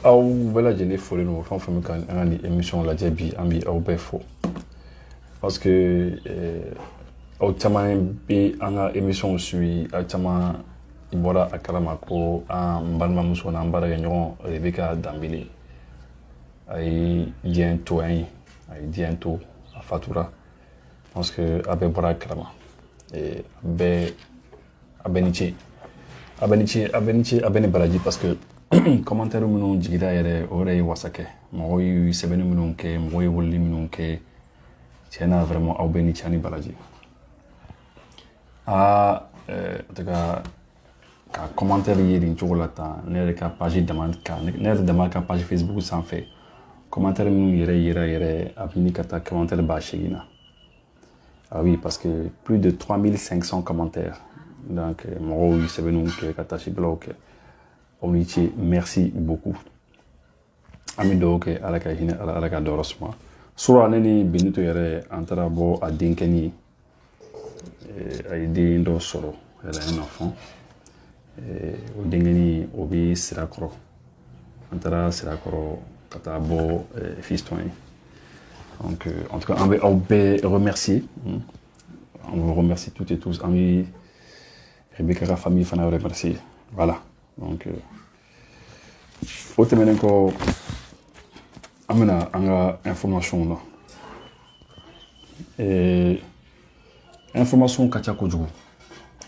aw bɛɛ lajɛlen fɔlen don fɛn o fɛn bɛ ka an ka nin émission lajɛ bi an bi aw bɛɛ fo parce que aw caman bɛ an ka émission suit aw caman bɔra a kalama ko an balimamuso n'an baarakɛɲɔgɔn Rebeka Dambele a ye diɲɛ to an ye a ye diɲɛ to a fatura parce que a bɛɛ bɔra a kalama a bɛɛ ni ce a bɛɛ ni ce a bɛɛ ni ce a bɛɛ ni baraji parce que commentaire minnu jigida yɛrɛ o yɛrɛ ye wasa kɛ mɔgɔw ye sɛbɛnni minnu kɛ mɔgɔw ye weleli minnu kɛ tiɲɛ na vraiment aw bɛɛ ni ce ani baraji en tout cas ka commentaire ye nin cogo la tan ne yɛrɛ ka page dama kan ne yɛrɛ dama ka page Facebook sanfɛ commentaire minnu yɛrɛ yera yɛrɛ a bɛ ɲini ka taa commentaire 80 na ah oui parce que plus de 3500 commentaires donc mɔgɔw ye sɛbɛnniw kɛ ka tasibilaw kɛ aw ni ce merci beaucoup an bɛ dugawu kɛ ala ka hinɛ ala ka dɔyɔrɔ suma sura ne ni Benito yɛrɛ an taara bɔ a denkɛni ye a ye den dɔ sɔrɔ elle a un enfant o denkɛni o bɛ Sirakɔrɔ an taara Sirakɔrɔ ka taa bɔ fiston ye donc en tout cas an bɛ aw bɛɛ remercier on vous remercie toutes et tous an bɛ Rebeka ka famille fana remercier voilà donc o tɛmɛnen kɔ an bɛna an ka information na information ka ca kojugu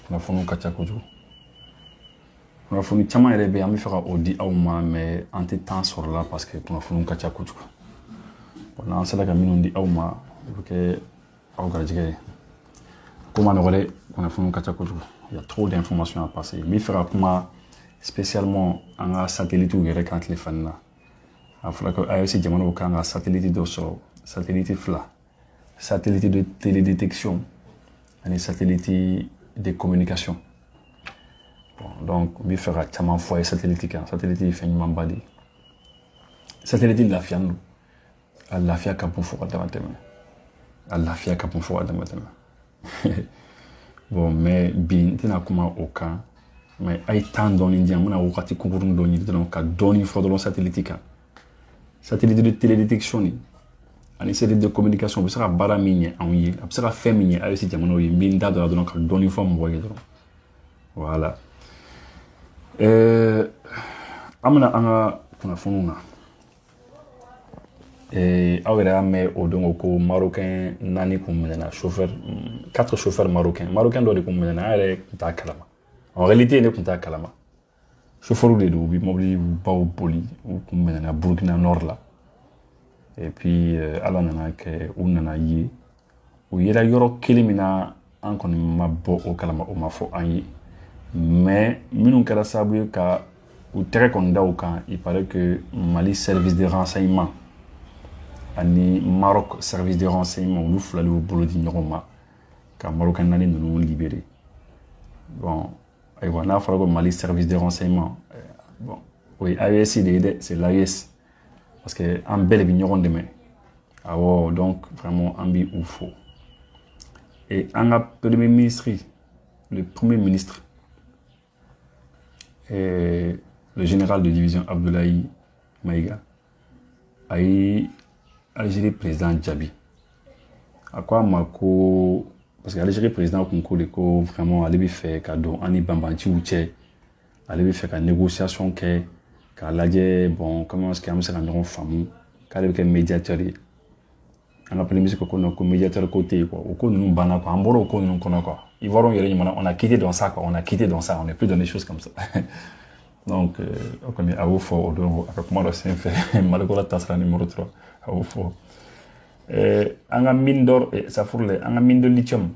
kunnafoniw ka ca kojugu kunnafoni caman yɛrɛ bɛ yen an bɛ fɛ ka o di aw ma mais an tɛ temps sɔrɔ la parce que kunnafoniw ka ca kojugu bon n'an sera ka minnu di aw ma o bɛ kɛ aw garijɛgɛ ye ko ma nɔgɔ dɛ kunnafoniw ka ca kojugu il y a trop d'informations à passer n bɛ fɛ ka kuma spécialement an ka satellitew yɛrɛ kan tile fana na a fɔra ko AES jamanaw kan ka satellite dɔ sɔrɔ satellite 2 satellite de télédétection ani satellite de communication bon donc n bɛ fɛ ka caman fɔ a ye satellite kan satellite ye fɛn ɲumanba de ye satellite lafiyani don a lafiya ka bon fo ka dama tɛmɛ a lafiya ka bon fo ka dama tɛmɛ bon mais bi n tɛna kuma o kan mais a ye temps dɔɔni di yan n bɛna wagati kunkurunin dɔ ɲini dɔrɔn ka dɔɔni fɔ dɔrɔn satellite kan satellite de télédétection ni ani satellite de communication o bɛ se ka baara min ɲɛ anw ye a bɛ se ka fɛn min ɲɛ AES jamanaw ye n bɛ n da don a la dɔrɔn ka dɔɔni fɔ mɔgɔw ye dɔrɔn voilà an bɛna an ka kunnafoniw na aw yɛrɛ y'a mɛn o don ko marocain 4 kun minɛna chauffeur 4 chauffeurs marocain dɔ de kun minɛna an yɛrɛ kun t'a kalama en réalité ne kun t'a kalama chauffeur de don u bɛ mobili baw boli u kun minɛna Burkina Nord la et puis ala nana kɛ u nana ye u yera yɔrɔ kelen min na an kɔni ma bɔ o kalama o ma fɔ an ye mais minnu kɛra sababu ye ka u tɛgɛ kɔni da o kan il paraît que Mali service de renseignement ani Maroc service de renseignement olu fila de y'u bolo di ɲɔgɔn ma ka marocain 4 ninnu libérer bon ayiwa n'a fɔra ko Mali service de renseignement bon o ye AES de ye dɛ c'est l'AES parce que an bɛɛ de bɛ ɲɔgɔn dɛmɛ awɔ donc vraiment an bɛ u fo et an ka premier ministre le premier ministre le général de division Abdoulaye Maïga a ye Algérie président jaabi a ko a ma ko parce que Algérie président kun ko de ko vraiment ale bɛ fɛ ka don an ni banbanciw cɛ ale bɛ fɛ ka négociation kɛ k'a lajɛ bon comment est-ce que an bɛ se ka ɲɔgɔn faamu k'ale bɛ kɛ médiateur ye an ka premier ministre ko non ko médiateur ko tɛ yen quoi o ko ninnu banna quoi an bɔra o ko ninnu kɔnɔ quoi Ivoiriens yɛrɛ ɲuman on a quitté dans ça quoi on a quitté dans ça on n'est plus dans des choses comme ça donc o kɔni a y'o fɔ o don a ka kuma dɔ senfɛ Malikola tasira numéro 3 a y'o fɔ an ka mine d'or safurule an ka mine de lithium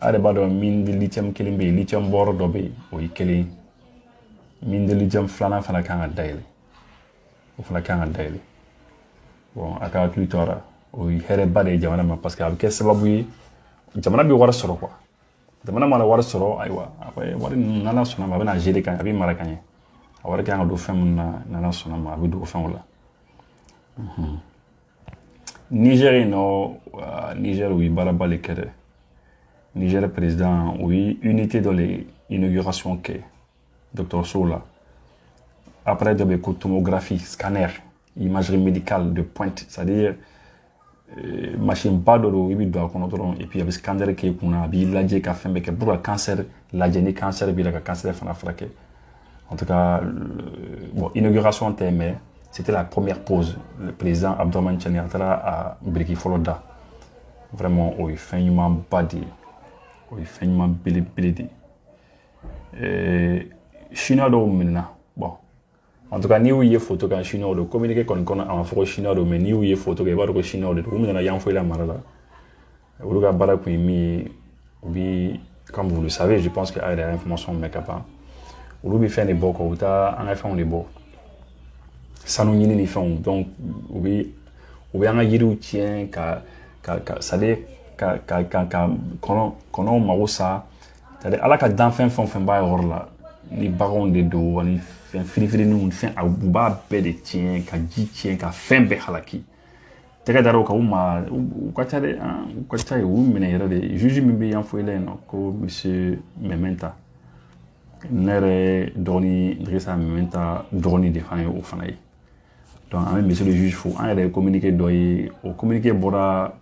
a de b'a dɔn mine de lithium kelen bɛ yen lithium bɔrɔ dɔ bɛ yen o ye kelen mine de lithium filanan fana kan ka dayɛlɛ o fana kan ka dayɛlɛ bon a ka hakili to a la o ye hɛrɛba de ye jamana ma parce que a bɛ kɛ sababu ye jamana bɛ wari sɔrɔ quoi jamana mana wari sɔrɔ ayiwa wari ninnu n'ala sɔnna ma a bɛ na gérer ka ɲɛ a bɛ mara ka ɲɛ a wari kan ka don fɛn minnu na n'ala sɔnna ma a bɛ don o fɛnw la Niger yen nɔ Niger u ye baaraba de kɛ dɛ Niger président u ye unité dɔ de inauguration kɛ dɔgɔtɔrɔsow la appareil de tomographie, scanner, imagerie médicale de pointe, c'est-à-dire machine pas d'eau, il doit et puis il y a scanner qui est qu'on a, il a dit qu'à faire mais que pour le cancer, la génie cancer, il y a le cancer de frappé. En tout cas, bon, inauguration mais c'était la première pause. Le président Abdourahmane Tiani à Biriki Foloda. Vraiment, il fait une badi, il fait une bilidi. Chinois do maintenant, bon. En tout cas, ni où il y a photo quand Chinois do communiquer qu'on a en photo Chinois do mais ni où il y a photo que voir que Chinois do où maintenant il y a un fouet la marada. Ou le baraque oui, comme vous le savez, je pense qu'il y a des informations mais capable. Ou le fait des beaux quoi, en effet on est beau. Ça nous n'y font donc oui, ou bien un yirou tient ça dit qu'on a marosa, c'est-à-dire à la cas d'enfant font ba là. Ni baron de do ni fini nous fin abuba be de tien ka ji tien ka fin be halaki tega daro ka uma u kwatare u kwatare u mine yere de juge mi be yan foile no ko monsieur Mementa nere doni Idrissa Mementa doni de fane o fanayi donc avec monsieur le juge faut en communiquer doy au communiquer bora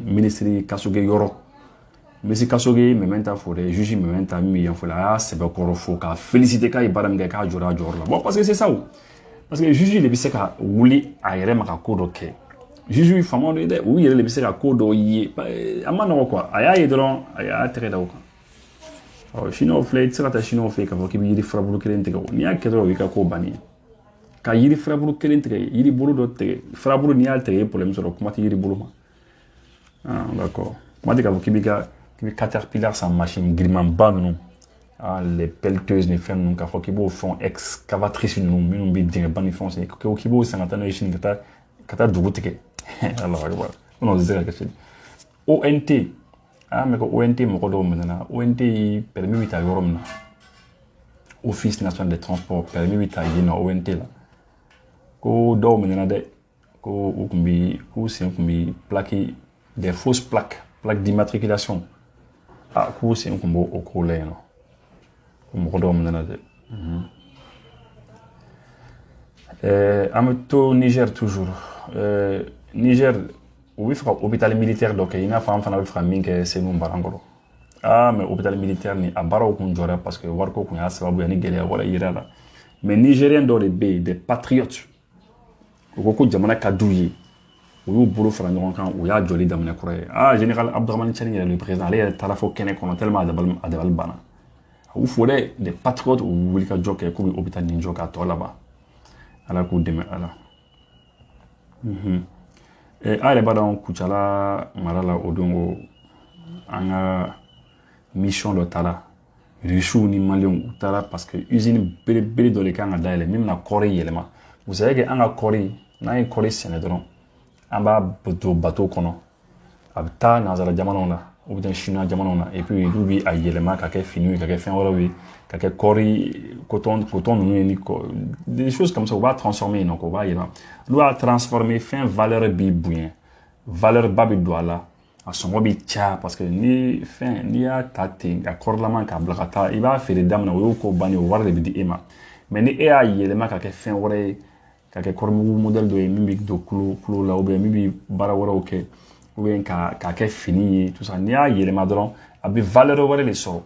ministre Kasoge Yoro Messi Kasoge, Mementa Fore, juge Mementa, mi en fola, c'est pas encore faux, qu'à féliciter quand il baram gaka jora là. Bon, parce que c'est ça. Parce que juge le bise ka wuli a yere maka kodo ke. Juge famo de oui yere le bise ka kodo yi. Amano quoi. Aya yedron, aya tere da quoi. Oh, chino flay, tsira ta chino flay ka foki bi yiri frabulu kelen tege. Ni a kedro wi ka ko bani. Ka yiri frabulu kelen tege, yiri bulu do tege. Frabulu ni al tege problème sur comment yiri bulu ma. Ah, d'accord. Comment dire ka foki bi ka Caterpillar sa machine grimant bas nous les pelleteuses ne font nous qu'à qui beau font excavatrice nous bi dire ban font c'est que qui beau 50 ans ici kata dugutike alors voilà on dit quelque chose ONT ah mais ONT mo ko do maintenant ONT permis vita yorom na Office national des transports permis vita yina ONT là ko do maintenant de ko ukumbi ko c'est ukumbi plaquer des fausses plaques d'immatriculation. Ah, c'est un combo au collé, non? Comme redorme dans la tête. Niger toujours. Niger, oui, fera hôpital militaire, donc il y a une femme qui a fait c'est nous barangolo. Ah, mais hôpital militaire ni à baro qu'on jora parce que warko qu'on a sababu ya ni gele wala irala. Mais Nigériens dans les pays, des patriotes. Beaucoup de jamana kadouye. Ou boulot faire un quand ou y'a joli dans mon ah général Abdourahmane Tiani le président allez tarafo kene qu'on tellement adabal bana ou faudrait des patriotes ou wilka joke comme hôpital ninjo ka to là-bas ala ko deme ala et ale badon kuchala marala odongo anga mission de tala richu ni malion tala parce que usine bele dans les camps d'aile même na Corée yelema vous savez que anga Corée na une Corée sénégalais en bas bateau kono abta nazara jamano na ou bien chinois jamano na et puis lui a yelema ka ke finu ka ke fin wala wi ka ke kori coton ni des choses comme ça on va transformer donc on va yela doit transformer fin valeur bi bouin valeur babi douala à son bi tia parce que ni fin ni a tate accord la man ka blakata il va faire des dames na ko bani war de bi ema mais ni e a yelema ka ke fin wala kake kormu modèle de mimique de clou là ou bien mibi bara wara ok ou bien ka ke fini tout ça ni a yelema dron abi valeur wala les son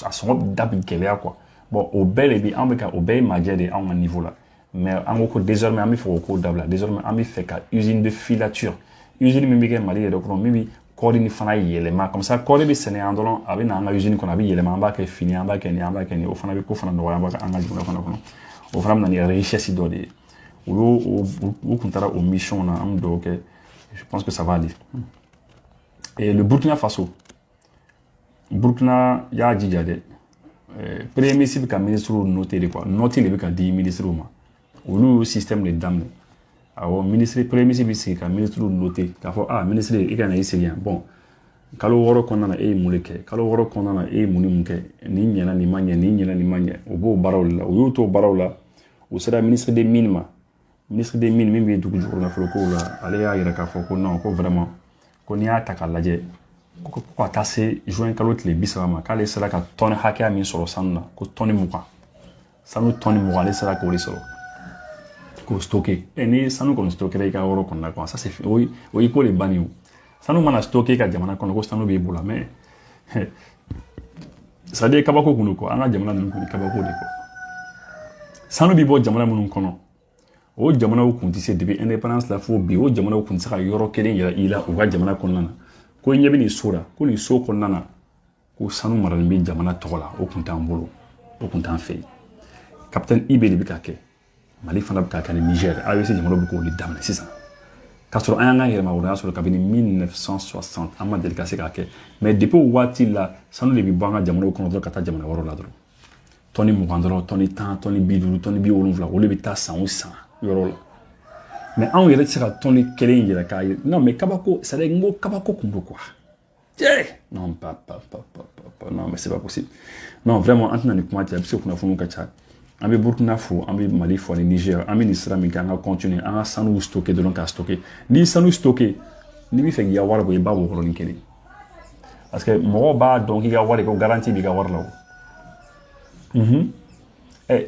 à son dab gelea quoi bon au bel et bien en ka au bel majede à un niveau là mais en ko désormais ami faut ko dabla désormais ami fait ka usine de filature usine mimique mali de ko mibi ko ni fana yelema comme ça ko bi sene andolon abi na nga usine ko na bi yelema ba ke fini ba ke ni o fana bi ko fana do wala ba anga jumla kono o fana na ni richesse do de ou contraire aux missions là, donc je pense que ça va aller. Et le Burkina Faso, Burkina, il y a dit premier ministre qui a ministre noté de quoi, noté le dit ministre ou le système de dames. Alors ministre premier ministre qui a ministre noté, ministre il y a ici bon. Kalo woro konana muleke kalo woro konana muni muke ni nyana ni manya obo barawla o yoto barawla o sera ministre des mines ministre des mines même du jour na floko la ale ya ira ka foko non ko vraiment ko ni ata ka laje ko tasser joint kalot le bisama kale sera ka tonne hakia min solo sanna ko tonne muka sanu tɔni mugan ale sera k'o de sɔrɔ k'o stocké ni sanu kɔni stockera i ka yɔrɔ kɔnɔna quoi ça c'est o y'i ko de banni o sanu mana stocké ka jamana kɔnɔ ko sanu b'i bolo mais c'est à dire kabako kun do quoi an ka jamana ninnu kun kabako de quoi sanu b'i bɔ jamana minnu kɔnɔ o jamanaw kun tɛ se depuis indépendance la fo bi o jamanaw kun tɛ se ka yɔrɔ kelen yɛrɛ i la u ka jamana kɔnɔna na ko ɲɛ bɛ nin so la ko nin so kɔnɔna na ko sanu maralen bɛ jamana tɔgɔ la o kun t'an bolo o kun t'an fɛ yen capitaine Ibe de bɛ ka kɛ Mali fana bɛ ka kɛ ni Niger AEC jamanaw bɛ k'o de daminɛ sisan k'a sɔrɔ an y'an ka yɛrɛma o y'a sɔrɔ kabini 1960 an ma deli ka se k'a kɛ mais depuis o waati la sanu de bɛ bɔ an ka jamanaw kɔnɔ dɔrɔn ka taa jamana wɛrɛw la dɔrɔn tɔni 20 dɔrɔn tɔni 10 tɔni 50 tɔni 70 olu bɛ taa san o san yɔrɔ la mais anw yɛrɛ tɛ se ka tɔni kelen yɛrɛ k'a ye non mais kabako c'est à dire n ko kabako kun do quoi non pas non mais c'est pas possible non vraiment an tɛna nin kuma cɛ a bɛ se kunnafoniw ka ca an bɛ Burkina fo an bɛ Mali fo ni Niger an bɛ nin sira min kɛ an ka continuer an ka sanu stocker dɔrɔn k'a stocker n'i sanu stocker n'i bɛ fɛ k'i ka wari bɔ i b'a bɔ yɔrɔnin kelen parce que mɔgɔw b'a dɔn k'i ka wari ko garantie b'i ka wari la o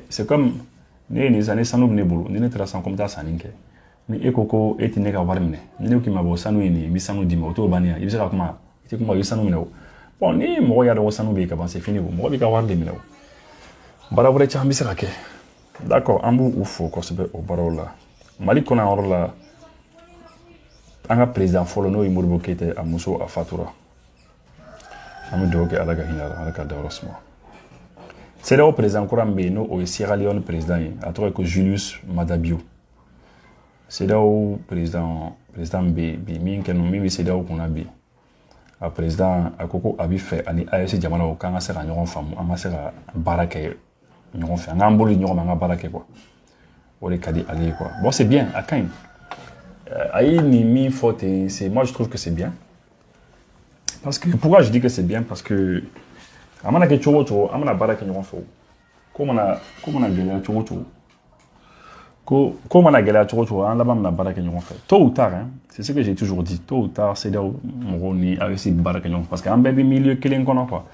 c'est comme ne ye nin san ni sanu bɛ ne bolo ni ne taara san ko n bɛ taa sanni kɛ ni e ko e tɛ ne ka wari minɛ ni ne k'i ma bɔ sanu ye nin ye n bɛ sanu d'i ma o t'o banni ya i bɛ se ka kuma i tɛ kuma i bɛ sanu minɛ o bon ni mɔgɔ y'a dɔn ko sanu bɛ yen ka ban c'est fini o mɔgɔ b'i ka wari de minɛ o baara wɛrɛ caman bɛ se ka kɛ d'accord an b'u fo kosɛbɛ o baaraw la Mali kɔnɔ yan yɔrɔ la an ka président fɔlɔ n'o ye Modibo Keyita a muso a fatura an bɛ dugawu kɛ Ala ka hinɛ a la Ala ka dayɔrɔ suma CEDEAO président kura min bɛ yen n'o ye Sierra Leone président ye a tɔgɔ ye ko Julius Maada Bio CEDEAO président bɛ yen bi min bɛ CEDEAO kunna bi a président a ko ko a bɛ fɛ ani AEC jamanaw k'an ka se ka ɲɔgɔn faamu an ka se ka baara kɛ ɲɔgɔn fɛ an k'an bolo ɲɔgɔn ma an ka baara kɛ quoi o de ka di ale ye quoi bon c'est bien a ka ɲi a ye nin min fɔ ten c'est moi je trouve que c'est bien parce que pourquoi je dis que c'est bien parce que a mana kɛ cogo o cogo an bɛna baara kɛ ɲɔgɔn fɛ o ko mana gɛlɛya cogo o cogo ko mana gɛlɛya cogo o cogo an laban bɛna baara kɛ ɲɔgɔn fɛ tôt ou tard hein c'est ce que j'ai toujours dit tôt ou tard CEDEAO mɔgɔw ni AEC bɛ baara kɛ ɲɔgɔn fɛ parce que an bɛɛ bɛ milieu kelen kɔnɔ quoi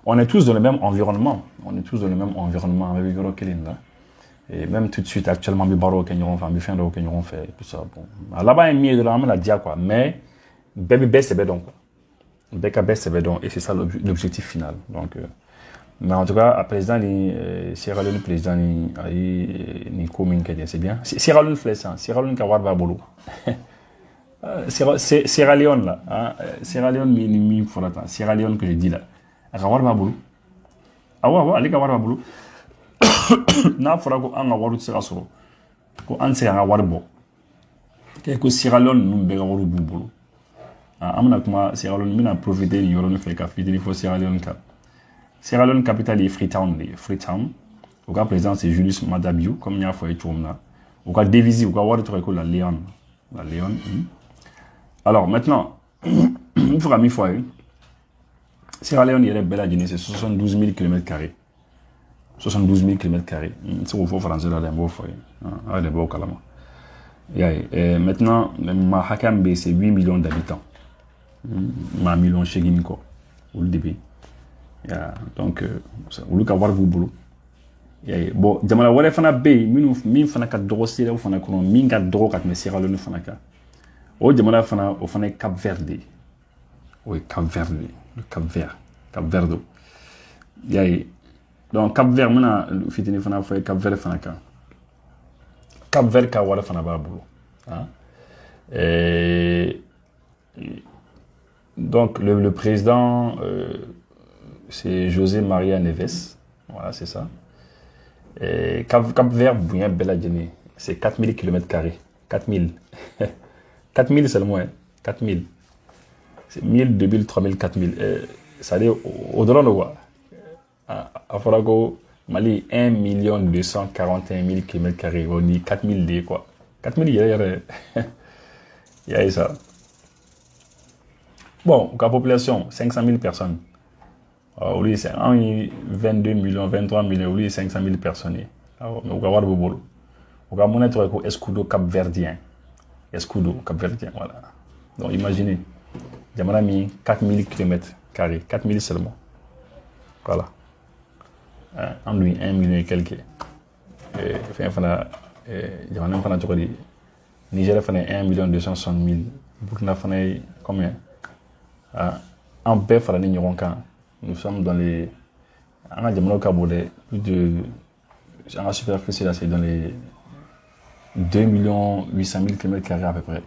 on est tous dans le même environnement an bɛɛ bɛ yɔrɔ kelen la et même tout de suite actuellement an bɛ baaraw kɛ ɲɔgɔn fɛ an bɛ fɛn dɔw kɛ ɲɔgɔn fɛ et tout ça bon a laban ye min ye dɔrɔn an bɛna diya quoi mais bɛɛ bɛ bɛɛ sɛbɛ dɔn quoi bɛɛ ka bɛɛ sɛbɛ dɔn et c'est ça l'objectif final donc mais en tout cas a président ni Sierra Leone président ni a ye nin ko min kɛ c'est bien Sierra Leone filɛ sisan Sierra Leone ka wari b'a bolo Sierra Leone là hein Sierra Leone min fɔra tan Sierra Leone que je dis là a ka wari b'a bolo awɔ ale ka wari b'a bolo n'a fɔra ko an ka wari tɛ se ka sɔrɔ ko an tɛ se k'an ka wari bɔ kɛ ko Sierra Leone ninnu bɛɛ ka wari b'u bolo an bɛna kuma Sierra Leone n bɛna profiter nin yɔrɔnin fɛ ka fitinin fɔ Sierra Leone kan Sierra Leone capitale ye Freetown de ye Freetown o ka président c'est Julius Maada Bio comme n y'a fɔ a ye cogo min na o ka devise u ka wari tɔgɔ ye ko la Leone alors maintenant n bɛ fɛ ka min fɔ a ye Sierra Leone yɛrɛ bɛɛ lajɛlen c'est 72 000 km². 72 000 km². n se k'o fɔ français la dɛ n b'o fɔ ye aw de b'o kalama i y'a ye maintenant maa hakɛ min bɛ yen c'est 8 millions d'habitants maa 8 millions kɔ olu de bɛ yen donc olu ka wari b'u bolo i y'a ye bon jamana wɛrɛ fana bɛ yen min fana ka dɔgɔ CEDEAO fana kɔnɔ min ka dɔgɔ ka tɛmɛ Sierra Leone fana kan o jamana fana o fana ye Cap Vert de ye o ye Cap Vert de ye Cap Vert i y'a ye donc Cap Vert n bɛna fitinin fana fɔ ye Cap Vert fana kan Cap Vert ka wari fana b'a bolo donc le président c'est José Maria Neves voilà c'est ça Cap Vert bonya bɛɛ lajɛlen c'est 4000 km². 4000 4000 seulement hein 4000 c'est 1000 2000 3000 4000 ça dit au dɔrɔn de quoi a fɔra ko Mali 1 241 000 km². o ni 4000 de quoi 4000 yɛrɛ il y a ça bon la population 500 000 personnes olu c'est 22 millions 23 millions olu 500 000 personnes ye mais u ka wari b'u bolo u ka monnaie tɔgɔ ye ko escudo capverdien voilà donc imaginez jamana min 4000 km², 4000 seulement voilà en lui 1 million et quelques fɛn fana jamana fana cogo di Niger fana 1 260 000 Burkina fana combien en bɛɛ fara ni ɲɔgɔn kan nous sommes dans les an ka jamana ka bon dɛ plus de an ka superficie là c'est dans les 2 800 000 km² à peu près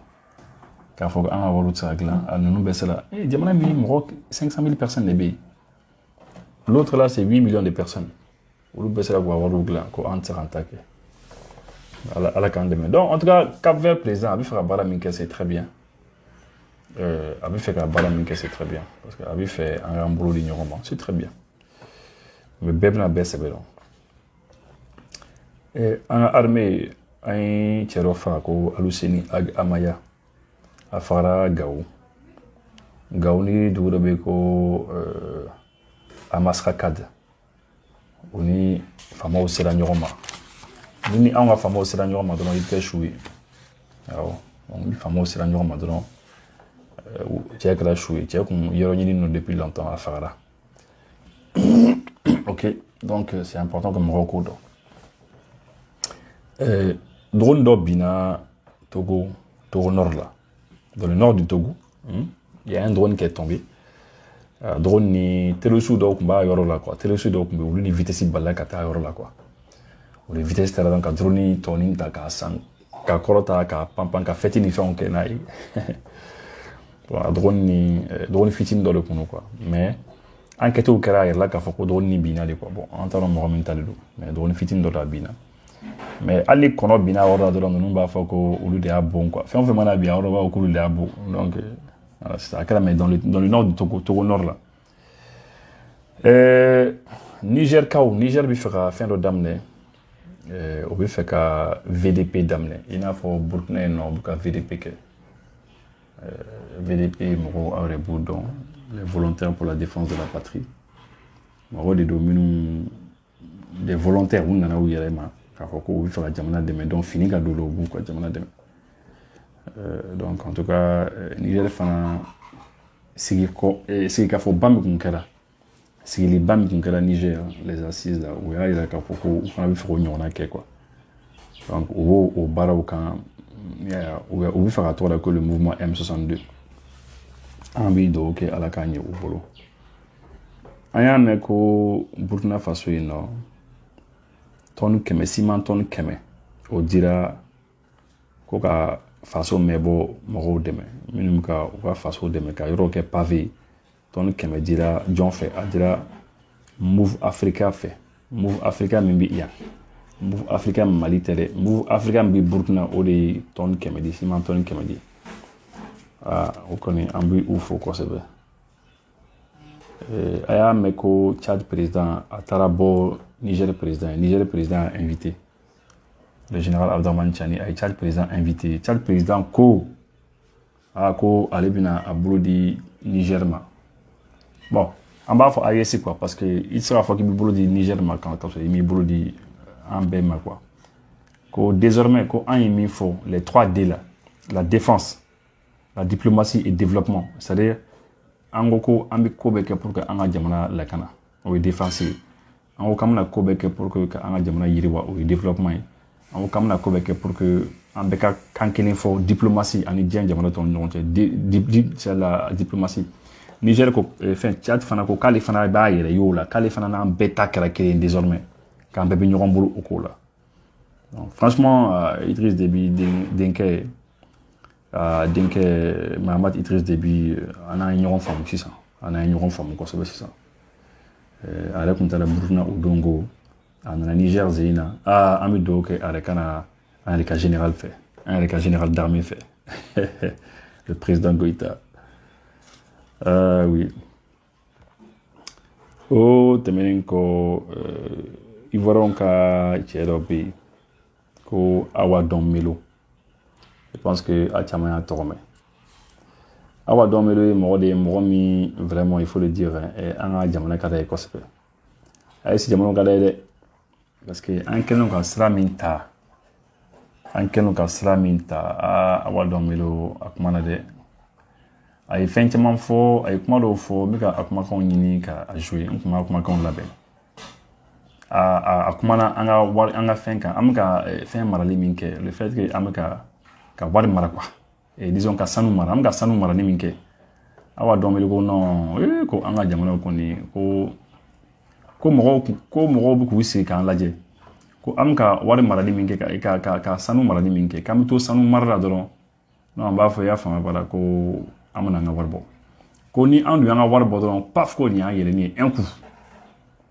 k'a fɔ an ka wariw tɛ se ka dilan a ninnu bɛɛ sera jamana min mɔgɔ 500 000 personnes de bɛ yen l'autre là c'est 8 millions de personnes olu bɛɛ sera k'u ka wariw dilan ko an tɛ se k'an ta kɛ ala k'an dɛmɛ donc en tout cas Cap-Vert président a bɛ fɛ ka baara min kɛ c'est très bien a bɛ fɛ ka baara min kɛ c'est très bien parce que a bɛ fɛ an k'an bolo di ɲɔgɔn ma c'est très bien mais bɛɛ bɛna bɛɛ sɛbɛ dɔn an ka armée an ye cɛ dɔ faga ko Aluseni Amaya a fagara Gawo ni dugu dɔ bɛ yen ko Amaskakad o ni faamaw sera ɲɔgɔn ma ni anw ka faamaw sera ɲɔgɔn ma dɔrɔn i tɛ su ye awɔ ni faamaw sera ɲɔgɔn ma dɔrɔn cɛ kɛra su ye cɛ kun yɔrɔ ɲini no depuis longtemps a fagara ok donc c'est important que mɔgɔw k'o dɔn drone dɔ binna Togo nord là dans le nord du Togo il y a un drone qui est tombé drone ni terroriste dɔw tun b'a yɔrɔ la quoi terroriste dɔw tun bɛ olu ni vitesse balila ka taa yɔrɔ la quoi o de vitesse taara dɔn ka drone tɔnin ta k'a san ka kɔrɔta k'a panpan ka fɛti ni fɛnw kɛ n'a ye drone fitinin dɔ de kun quoi mais enquêtew kɛra a yɛrɛ la k'a fɔ ko drone ni binna de quoi bon an t'a dɔn mɔgɔ min ta de don mais drone fitinin dɔ de a binna mais hali ni kɔnɔ binna yɔrɔ la dɔrɔn ninnu b'a fɔ ko olu de y'a bon quoi fɛn o fɛn mana bin a yɔrɔ b'a fɔ k'olu de y'a bon donc voilà c'est ça a kɛra mais dans le nord du Togo nord là Niger bɛ fɛ ka fɛn dɔ daminɛ o bɛ fɛ ka VDP daminɛ i n'a fɔ Burkina yen nɔ o bɛ ka VDP kɛ VDP mɔgɔw aw yɛrɛ b'o dɔn les volontaires pour la défense de la patrie mɔgɔw de don minnu des volontaires u nana u yɛrɛ ma k'a fɔ ko u bɛ fɛ ka jamana dɛmɛ donc fini ka don u b'u ka jamana dɛmɛ donc en tout cas Niger fana sigikafɔba min kun kɛra sigiliba min kun kɛra Niger les assises là u y'a jira k'a fɔ ko u fana bɛ fɛ k'o ɲɔgɔnna kɛ quoi donc u b'o o baaraw kan u bɛ fɛ ka tɔgɔ da ko le mouvement M62 an bɛ dugawu kɛ ala k'a ɲɛ u bolo an y'a mɛn ko Burkina Faso yen nɔ tonne 100 ciment tonne 100 o dira ko ka faso mɛn bɔ mɔgɔw dɛmɛ minnu ka u ka faso dɛmɛ ka yɔrɔ kɛ pavé tonne 100 dira jɔn fɛ a dira Move Africa fɛ Move Africa min bɛ yan Move Africa Mali tɛ dɛ Move Africa min bɛ Burkina o de ye tonne 100 di ciment tonne 100 di o kɔni an bɛ u fo kosɛbɛ a y'a mɛn ko Tchad président a taara bɔ Niger président a invité le général Abdraman Tchani a ye Tchad président invité Tchad président ko ko ale bɛna a bolo di Niger ma bon an b'a fɔ AES quoi parce que i tɛ se k'a fɔ k'i b'i bolo di Niger ma kan ka sɔrɔ i m'i bolo di an bɛɛ ma quoi ko désormais ko an ye min fɔ les 3D là la défense la diplomatie et développement c'est-à-dire an ko an bɛ ko bɛɛ kɛ pour que an ka jamana lakana o ye défense ye an ko k'an bɛna ko bɛɛ kɛ pour que an ka jamana yiriwa o ye développement ye an ko k'an bɛna ko bɛɛ kɛ pour que an bɛɛ ka kan kelen fɔ diplomatie ani diɲɛ jamana tɔw ni ɲɔgɔn cɛ c'est la diplomatie Niger ko fɛn Tchad fana ko k'ale fana b'a yɛrɛ ye o la k'ale fana n'an bɛɛ ta kɛra kelen désormais k'an bɛɛ bɛ ɲɔgɔn bolo o ko la donc franchement Idriss Déby denkɛ Mahamat Idriss Déby an n'an ye ɲɔgɔn faamu sisan an n'an ye ɲɔgɔn faamu kosɛbɛ sisan a yɛrɛ tun taara Burkina o don ko a nana Niger zen na an bɛ dugawu kɛ a yɛrɛ ka na an yɛrɛ ka général fɛ an yɛrɛ ka général d'armée fɛ le président Goïta oui o tɛmɛnen kɔ Ivoirien ka cɛ dɔ bɛ yen ko Awa Dɔn Melo je pense que a caman y'a tɔgɔ mɛn Awa Dɔn Melo ye mɔgɔ de ye mɔgɔ min vraiment il faut le dire an ka jamana ka d'a ye kosɛbɛ a ye si jamana ka d'a ye dɛ parce que an kɛlen ka sira min ta Awa Dɔn Melo a kuma na dɛ a ye fɛn caman fɔ a ye kuma dɔw fɔ n bɛ ka a kumakanw ɲini ka a jouer n tun b'a kumakanw labɛn a kumana an ka fɛn kan an bɛ ka fɛn marali min kɛ le fait que an bɛ ka wari mara quoi et disons ka sanu mara an bɛ ka sanu marali min kɛ aw b'a dɔn wele ko non ko an ka jamana kɔni ko mɔgɔw bɛ k'u sigi k'an lajɛ ko an bɛ ka wari marali min kɛ ka sanu marali min kɛ k'an bɛ to sanu mara la dɔrɔn non an b'a fɔ i y'a faamuya b'a la ko an bɛna an ka wari bɔ ko ni an dun y'an ka wari bɔ dɔrɔn paf ko nin y'an yɛlɛni ye un coup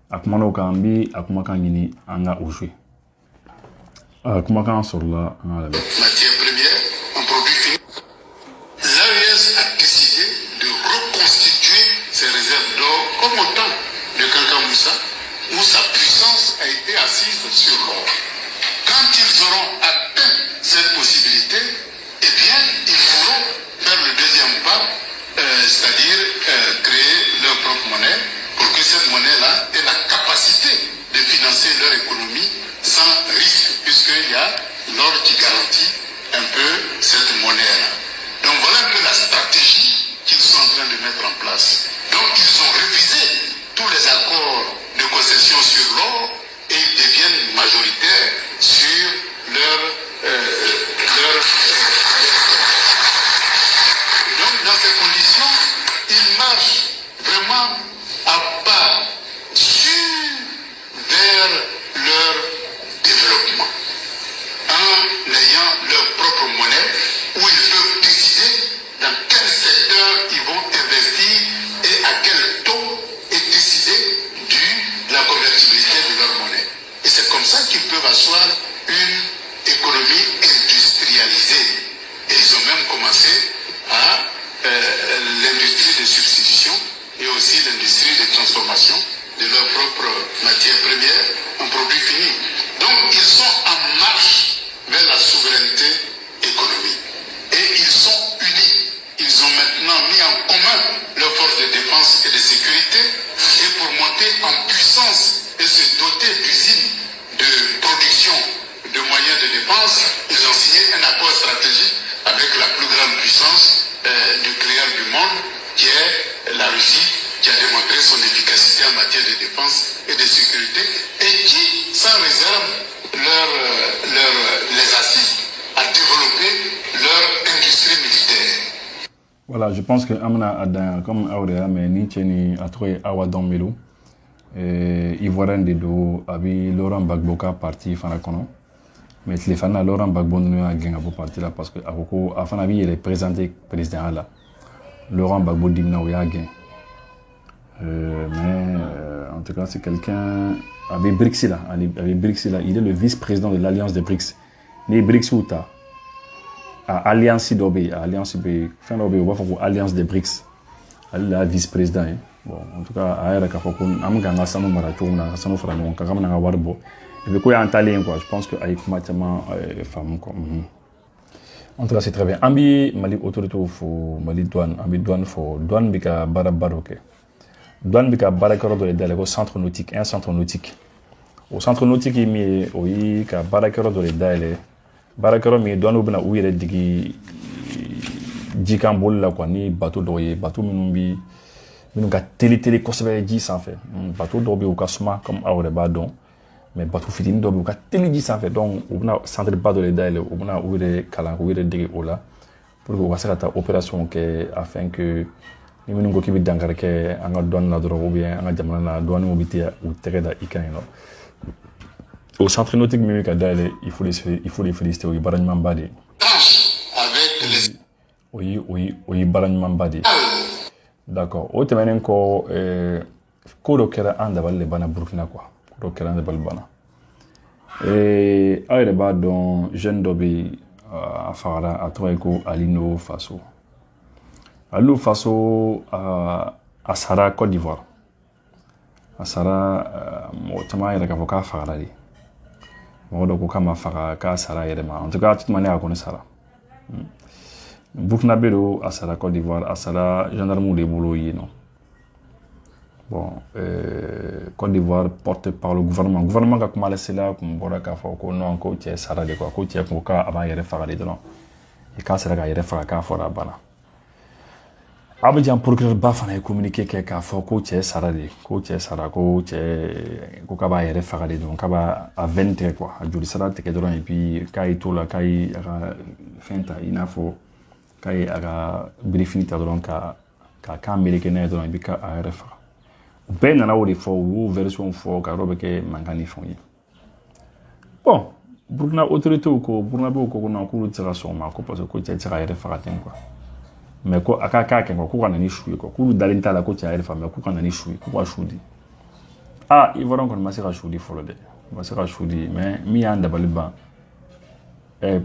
a kumana o kan n bɛ a kumakan ɲini an ka o jouer kumakan sɔrɔla an ka lamɛn. Matière première, un produit fini. L'AES a décidé de reconstituer ses réserves d'or comme au temps de Kanka Moussa, où sa puissance a été assise sur l'or. Quand ils auront atteint cette possibilité, eh bien, ils pourront faire le deuxième pas, c'est-à-dire créer leur propre monnaie, pour que cette monnaie-là ait la capacité de financer leur économie sans risque, puisqu'il y a l'or qui garantit un peu cette monnaie-là. Donc voilà un peu la stratégie qu'ils sont en train de mettre en place. Donc ils ont révisé tous les accords de concession sur l'or et ils deviennent majoritaires sur leur donc dans ces conditions, ils marchent vraiment à pas sûrs vers leur développement, en ayant leur propre monnaie où ils peuvent décider dans quel secteur ils vont investir et à quel taux est décidé de la convertibilité de leur monnaie. Et c'est comme ça qu'ils peuvent asseoir une économie industrialisée. Et ils ont même commencé à l'industrie de substitution et aussi l'industrie de transformation de leurs propres matières premières en produits finis. Donc ils sont en marche vers la souveraineté économique. Et ils sont unis. Ils ont maintenant mis en commun leurs forces de défense et de sécurité et pour monter en puissance et se doter d'usines de production de moyens de défense, ils ont signé un accord stratégique avec la plus grande puissance nucléaire du monde, qui est la Russie, qui a démontré son efficacité en matière de défense et de sécurité, et qui, sans réserve, les assiste à développer leur industrie militaire. Voilà, je pense que Amna Adan, comme Aourea, mais ni Tcheni a trouvé Awadon Melou, Ivoirien de Do, Abi Laurent Gbagbo parti Fanakono. Mais les fans Laurent Gbagbo nous a gagné pour partir là parce que Akoko, Afanabi, il est présenté président là. Laurent Gbagbo Dimna ou Yagin. Mais en tout cas, c'est quelqu'un avec BRICS là. Avec BRICS là, il est le vice-président de l'Alliance des BRICS. Les BRICS ou ta Alliance d'Obé, Alliance d'Obé, fin d'Obé, on va faire Alliance des BRICS. Elle est vice-président. Bon, en tout cas, à la Kafoko, Amganga Sano Maracho, Sano Frano, Kakamana Warbo. Et puis, quoi, en talent, quoi. Je pense qu'avec Matama, femme, comme. En tout cas, c'est très bien. Ambi, Mali autorité, faut Mali douane, Ambi douane, faut douane, bika barabaroke. Douane, bika barakaro de l'aide au centre nautique, un centre nautique. Au centre nautique, il met, oui, ka barakaro de l'aide, barakaro, mais douane, ou bien, où il est digi, djikambol, là, quoi, ni bateau d'oyer, bateau minumbi, minuga télé, kosebe, dji, sans fait. Bateau d'obi ou kasuma, comme Aure Badon. Mais bateau fitini dɔ bɛ yen u ka teli ji sanfɛ donc u bɛna centre ba dɔ de dayɛlɛ u bɛna u yɛrɛ kalan k'u yɛrɛ dege o la pour que u ka se ka taa opération kɛ afin que ni minnu ko k'i bɛ dankari kɛ an ka dɔnni na dɔrɔn ou bien an ka jamana na dɔɔni bɛ tigɛ u tɛgɛ da i kan yen nɔ au centre nautique min bɛ ka dayɛlɛ il faut les féliciter o ye baara ɲumanba de ye o ye baara ɲumanba de ye d'accord o tɛmɛnen kɔ ko dɔ kɛra an dabali de banna Burkina quoi. Donc, il y a des balbana. Et il y a des jeunes d'Obi à Farada, à Troïko, à Lino Faso. À Lino Faso, à Sara, Côte d'Ivoire. À Sara, il y a des avocats à Farada. Il y a des avocats à Sara. En tout cas, de toute manière, on connaît Sara. Burkina Faso, à Sara, Côte d'Ivoire, à Sara, gendarme ou les boulots, non. Bon, Côte d'Ivoire porté par le gouvernement. Le gouvernement a commencé là, comme on a fait, qu'on a encore été sarade quoi, qu'on a encore avant hier faire les dons. Et quand c'est là qu'il y a fait qu'à faire la bana. Abidjan procureur ba fana ye communiqué kɛ k'a fɔ ko cɛ sara de ko cɛ sara ko cɛ ko k'a b'a yɛrɛ faga de donc k'a b'a a veine tigɛ quoi a joli sira tigɛ dɔrɔn et puis k'a ye to la k'a ye a ka fɛn ta i n'a fɔ k'a ye a ka birifini ta dɔrɔn ka kan meleke n'a ye dɔrɔn et puis k'a yɛrɛ faga u bɛɛ nana o de fɔ u y'o version fɔ ka yɔrɔ bɛ kɛ mankan ni fɛnw ye bon Burkina autorités ko Burkinabéw ko non k'olu tɛ se ka sɔn o ma ko parce que ko cɛ tɛ se k'a yɛrɛ faga ten quoi mais ko a ka k'a kɛ quoi k'u ka na ni su ye quoi k'olu dalen t'a la ko cɛ a yɛrɛ faga mais k'u ka na ni su ye k'u ka su di Ivoirien kɔni ma se ka su di fɔlɔ dɛ ma se ka su di mais min y'an dabali ban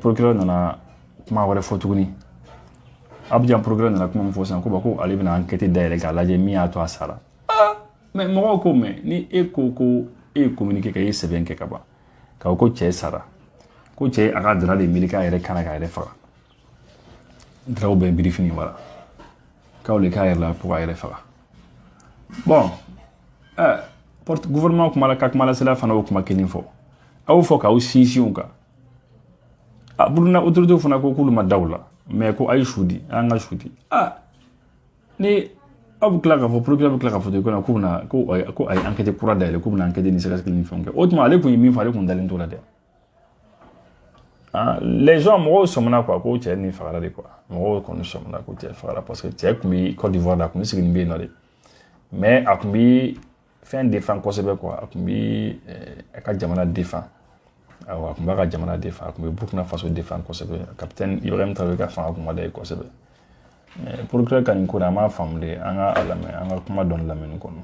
procureur nana kuma wɛrɛ fɔ tuguni Abidjan procureur nana kuma min fɔ sisan ko bon ko ale bɛna enquête dayɛlɛ k'a lajɛ min y'a to a sara mais mɔgɔw ko mais ni e ko ko e ye communiqué kɛ e ye sɛbɛn kɛ ka ban k'a fɔ ko cɛ sara ko cɛ a ka dara de miiri k'a yɛrɛ kana k'a yɛrɛ faga daraw bɛ birifini wala k'aw le k'a yɛrɛ la pour k'a yɛrɛ faga bon gouvernement ka kuma lasela fana o kuma kelen fɔ aw fɔ k'aw sinsin o kan Burkina autorités fana ko k'olu ma da o la mais ko a ye su di an ka su di ni aw bɛ tila k'a fɔ procureur bɛ tila k'a fɔ ten ko a ye enquête kura dayɛlɛ k'u bɛna enquête ni sɛgɛsɛgɛli ni fɛnw kɛ o tuma ale tun ye min fɔ ale tun dalen t'o la dɛ les gens mɔgɔw sɔmina quoi ko cɛ ni fagara de quoi mɔgɔw kɔni sɔmina ko cɛ fagara parce que cɛ tun bɛ Côte d'Ivoire la a tun bɛ sigini bɛ yen nɔ de mais a tun bɛ fɛn défend kosɛbɛ quoi a tun bɛ a ka jamana défend awɔ a tun b'a ka jamana défend a tun bɛ Burkina Faso défend kosɛbɛ capitaine Ibrahim Traoré ka fanga tun ka d'a ye kosɛbɛ mais procureur ka nin ko in a m'a faamu de an ka a lamɛn an ka kuma dɔɔni lamɛn nin kɔnɔ.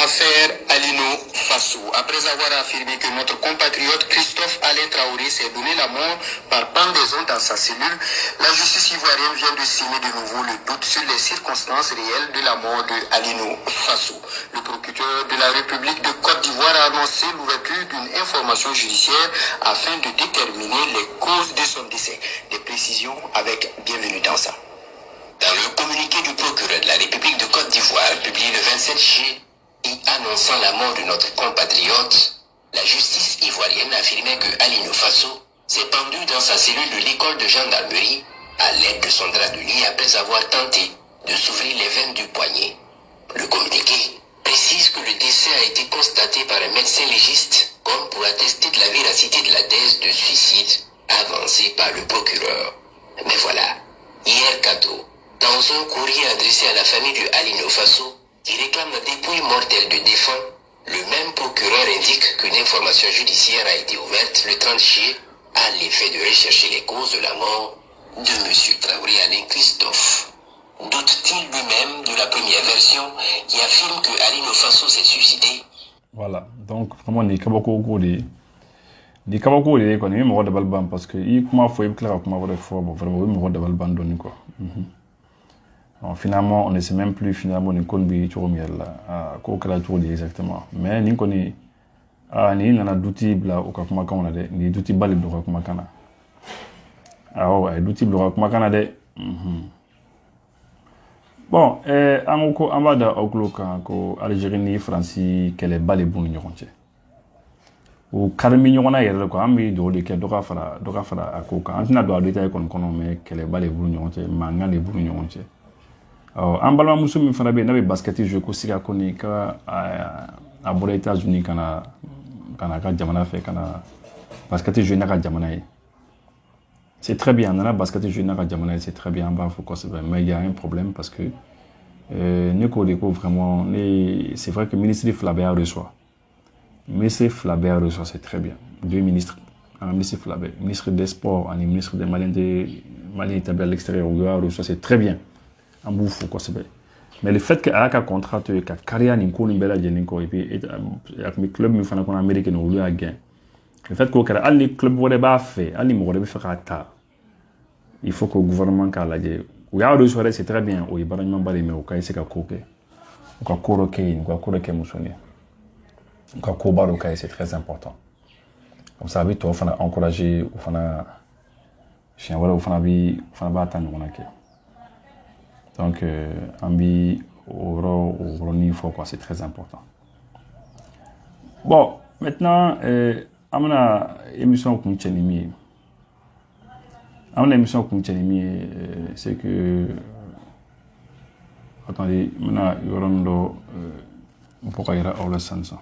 Affaire Alino Faso. Après avoir affirmé que notre compatriote Christophe Alain Traoré s'est donné la mort par pendaison dans sa cellule, la justice ivoirienne vient de semer de nouveau le doute sur les circonstances réelles de la mort de Alino Faso. Le procureur de la République de Côte d'Ivoire a annoncé l'ouverture d'une information judiciaire afin de déterminer les causes de son décès. Des précisions avec Bienvenue dans ça. Dans le communiqué du procureur de la République de Côte d'Ivoire, publié le 27 juillet, et annonçant la mort de notre compatriote, la justice ivoirienne affirmait que Alino Faso s'est pendu dans sa cellule de l'école de gendarmerie à l'aide de son drap de lit après avoir tenté de s'ouvrir les veines du poignet. Le communiqué précise que le décès a été constaté par un médecin légiste comme pour attester de la véracité de la thèse de suicide avancée par le procureur. Mais voilà, hier cadeau, dans un courrier adressé à la famille de Alino Faso, qui réclame la dépouille mortelle de défunt, le même procureur indique qu'une information judiciaire a été ouverte le 30 juillet à l'effet de rechercher les causes de la mort de M. Traoré Alain Christophe. Doute-t-il lui-même de la première version qui affirme que Alino Faso s'est suicidé? Voilà, donc vraiment ni kabako ko de ko ni mo da balban parce que i kuma fo i klara kuma wala fo bon vraiment mo da balban doni quoi. Alors, finalement, on ne sait même plus finalement ni konbi choromiel la ko kala chori exactement. Mais ni koni ni nana douti bla o ka kuma kana de ni douti bali do ka kuma kana. Ouais, douti bla kuma kana de. Bon, an ko an b'a da aw kan ko Algérie ni France kɛlɛ bali b'u ni ɲɔgɔn cɛ. O karimi ɲɔgɔn na yɛrɛ quoi an bɛ dɔw de kɛ dɔ ka fara a ko kan. An tɛna don a détail kɔni kɔnɔ mais kɛlɛ bali b'u ni ɲɔgɔn cɛ, mankan de b'u ni ɲɔgɔn cɛ. An balimamuso min fana bɛ yen n'a bɛ basket jouer ko Sika Kone ka a bɔra États-Unis ka na ka jamana fɛ ka na basket jouer n'a ka jamana ye. C'est très bien, on a basket jouer n'a ka jamana ye, c'est très bien, an b'a fɔ kosɛbɛ mais il y a un problème parce que ne ko de ko vraiment c'est vrai que ministre fila bɛɛ y'a reçoit. Ministre fila bɛɛ y'a reçoit, c'est très bien. Deux ministres, un ministre fila bɛɛ, ministre des sports et ministre des Maliens établis à l'extérieur, il y'a reçoit, c'est très bien. En bouffon quoi c'est mais le fait que a ka contrat que carrière ni ko ni bela jeni ko et puis avec mes clubs mi fana ko américain no lu a gain le fait que al ni club wala ba fait al ni mo be faire ta il faut que le gouvernement ka laje ou ya do soirée c'est très bien o ibara nyamba le mais o ka ise ka koke o ka koroke ni ko koroke musoni o ka ko baro ka c'est très important comme ça bi to fana encourager ou fana chien wala ou fana ba tan on a ke. Donc, ambi au niveau quoi, c'est très important. Bon, maintenant, amana émission qu'on tient On a émission continue, c'est que attendez, maintenant Yorondo pourquoi il y a au sens.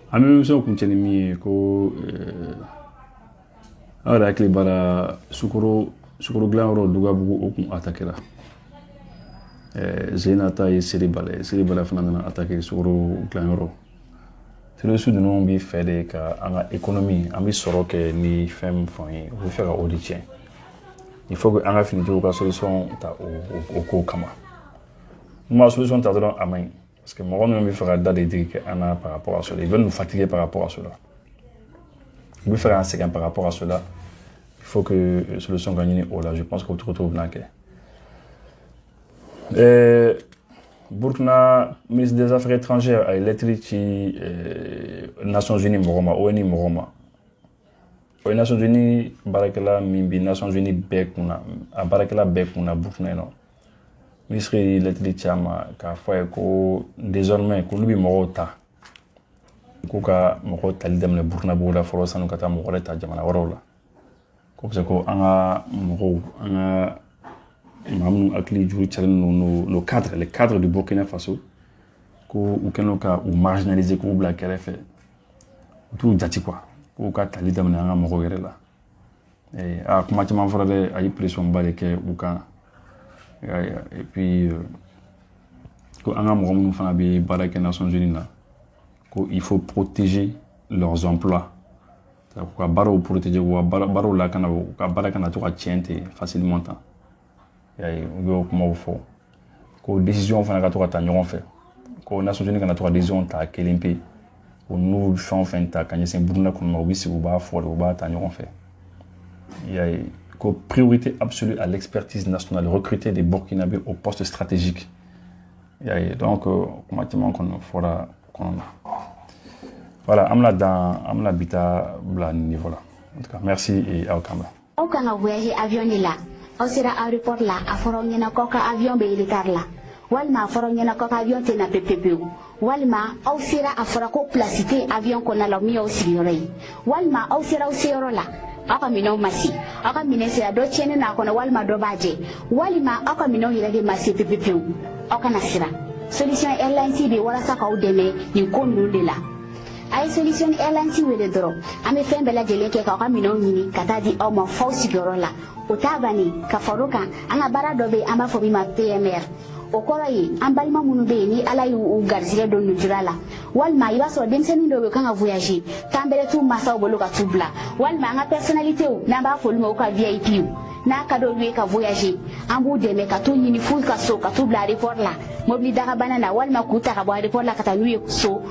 A émission continue ko ara akli bara sukuru glanro dugabu okun attaquera. Zenata et Seribala fana attaquer sukuru glanro. C'est le sud de nous bi fait des cas en économie, en bi soro que ni femme foyer, on veut faire auditien. Il faut que en finir la solution ta au kama. Moi solution ta dans à main parce que moi on veut faire des dire que ana par rapport à cela, ils veulent nous fatiguer par rapport à cela. On veut faire un séquence par rapport à cela. Il faut que solution gagne au là, je pense qu'on retrouve là que Burkina, ministre des Affaires étrangères, a électrifié Nations Unies, ONU Moroma. Aux Nations Unies, Barakela, Mimbi, Nations Unies, Bekuna, à Barakela, Bekuna, Burkina, non. Ministre électrifié, car désormais, qu'on lui morota. Kuka morota, l'idem le Burkina Boula, Forosa, nous kata morota, Jamana Orola. Comme c'est qu'on a moro, on a nos cadres, les cadres du Burkina Faso, ou marginalisés, ou black fait tout jati quoi, ou ka tali damna nga moko yere la. Et comment tu m'en ferais à y pression baleke ou quand et puis ko anga moko nous fana bi barake Nations Unies là, il faut protéger leurs emplois. Quoi baro protéger ou baro la kana ka baraka na to ka tiente facilement temps. Et comment vous faut que décision fana ka to ka ta ñogon fait ko Nations Unies kana to ka décision ta kelimpe ko nous champ fin ta kanye sen burna ko ma wisi ou ba fo ou ba ta ñogon fait. Il y a ko priorité absolue à l'expertise nationale, recruter des Burkinabés au poste stratégique. Il y a donc comment tu m'en qu'on fera qu'on voilà, amla bita bla niveau là. En tout cas, merci et au camera. Au kana voyage avion là. Au sera aéroport là, à forongena koka avion militaire là. Walma forongena koka avion tena PPP. Walma au sera a forako placité avion kona la mi au signoré. Walma au sera au sero là. Aka mino masi. Aka minese do chene na kona walma do baje. Walma aka mino hirade masi PPP. Aka nasira. Solution airlines be wala saka udeme ni konu de là. Ay solution airlines wele doro ame fembe la jele ke ka mino nyini kata di o mo fausi gorola o tabani ka faruka anga bara dobe amba fobi ma PMR o koroyi ambalma munu be ni ala yu garzile don nujurala walma iba so demseni dobe kanga voyager tambere tu masa obolo ka tubla walma anga personnalité o na ba foluma o ka VIP na ka do ka voyager ambu de me ka to nyini full ka so ka tubla report la mobili daga banana walma kuta ka bo report la kata nuye so